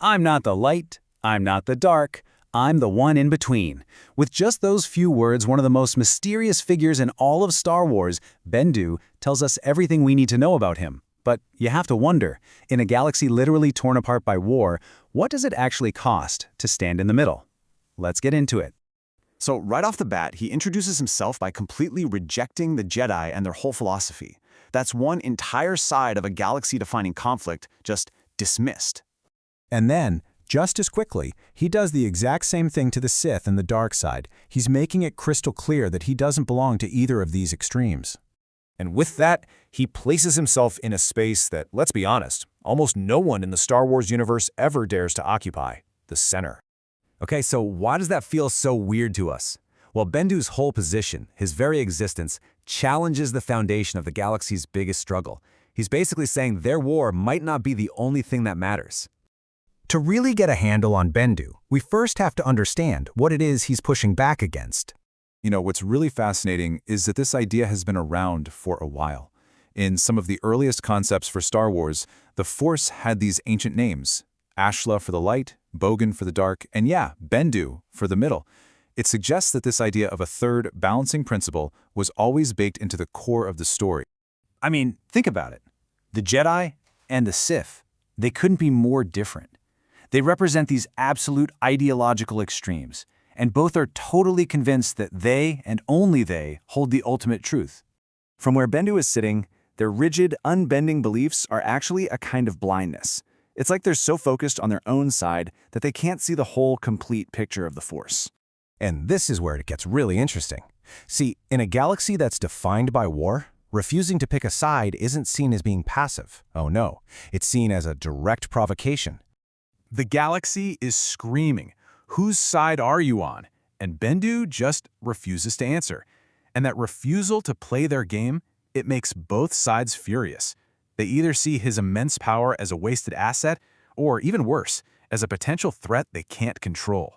I'm not the light, I'm not the dark, I'm the one in between. With just those few words, one of the most mysterious figures in all of Star Wars, Bendu, tells us everything we need to know about him. But you have to wonder, in a galaxy literally torn apart by war, what does it actually cost to stand in the middle? Let's get into it. So right off the bat, he introduces himself by completely rejecting the Jedi and their whole philosophy. That's one entire side of a galaxy-defining conflict just dismissed. And then, just as quickly, he does the exact same thing to the Sith and the dark side. He's making it crystal clear that he doesn't belong to either of these extremes. And with that, he places himself in a space that, let's be honest, almost no one in the Star Wars universe ever dares to occupy, the center. Okay, so why does that feel so weird to us? Well, Bendu's whole position, his very existence, challenges the foundation of the galaxy's biggest struggle. He's basically saying their war might not be the only thing that matters. To really get a handle on Bendu, we first have to understand what it is he's pushing back against. You know, what's really fascinating is that this idea has been around for a while. In some of the earliest concepts for Star Wars, the Force had these ancient names: Ashla for the light, Bogan for the dark, and yeah, Bendu for the middle. It suggests that this idea of a third balancing principle was always baked into the core of the story. I mean, think about it. The Jedi and the Sith, they couldn't be more different. They represent these absolute ideological extremes, and both are totally convinced that they, and only they, hold the ultimate truth. From where Bendu is sitting, their rigid, unbending beliefs are actually a kind of blindness. It's like they're so focused on their own side that they can't see the whole complete picture of the Force. And this is where it gets really interesting. See, in a galaxy that's defined by war, refusing to pick a side isn't seen as being passive. Oh no, it's seen as a direct provocation. The galaxy is screaming, "Whose side are you on?" And Bendu just refuses to answer. And that refusal to play their game, it makes both sides furious. They either see his immense power as a wasted asset, or even worse, as a potential threat they can't control.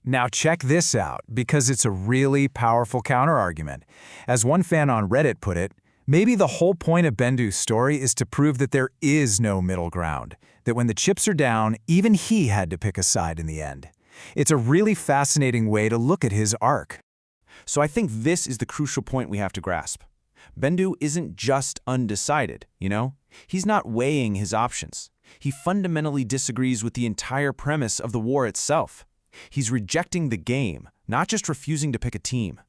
Now check this out, because it's a really powerful counterargument. As one fan on Reddit put it, maybe the whole point of Bendu's story is to prove that there is no middle ground, that when the chips are down, even he had to pick a side in the end. It's a really fascinating way to look at his arc. So I think this is the crucial point we have to grasp. Bendu isn't just undecided, you know? He's not weighing his options. He fundamentally disagrees with the entire premise of the war itself. He's rejecting the game, not just refusing to pick a team.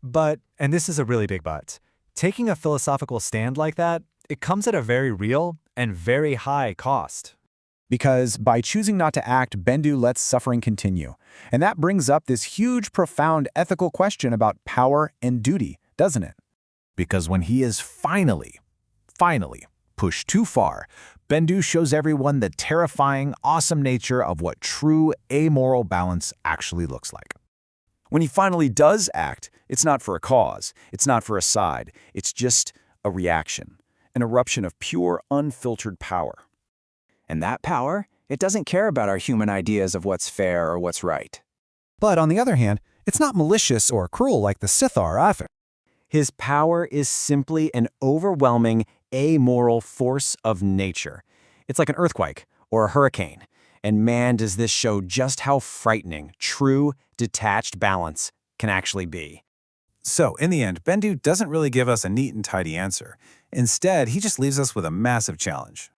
But, and this is a really big but, taking a philosophical stand like that, it comes at a very real and very high cost. Because by choosing not to act, Bendu lets suffering continue. And that brings up this huge, profound ethical question about power and duty, doesn't it? Because when he is finally pushed too far, Bendu shows everyone the terrifying, awesome nature of what true amoral balance actually looks like. When he finally does act, it's not for a cause, it's not for a side, it's just a reaction, an eruption of pure, unfiltered power. And that power, it doesn't care about our human ideas of what's fair or what's right. But on the other hand, it's not malicious or cruel like the Sith are either. His power is simply an overwhelming, amoral force of nature. It's like an earthquake or a hurricane. And man, does this show just how frightening true, detached balance can actually be. So, in the end, Bendu doesn't really give us a neat and tidy answer. Instead, he just leaves us with a massive challenge.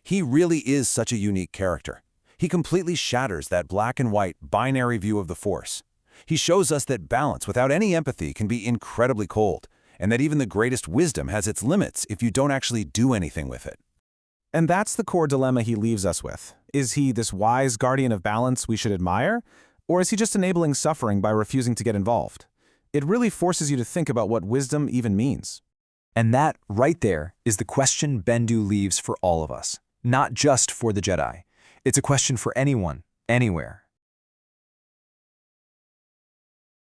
He really is such a unique character. He completely shatters that black and white binary view of the Force. He shows us that balance without any empathy can be incredibly cold, and that even the greatest wisdom has its limits if you don't actually do anything with it. And that's the core dilemma he leaves us with. Is he this wise guardian of balance we should admire? Or is he just enabling suffering by refusing to get involved? It really forces you to think about what wisdom even means. And that, right there, is the question Bendu leaves for all of us, not just for the Jedi. It's a question for anyone, anywhere,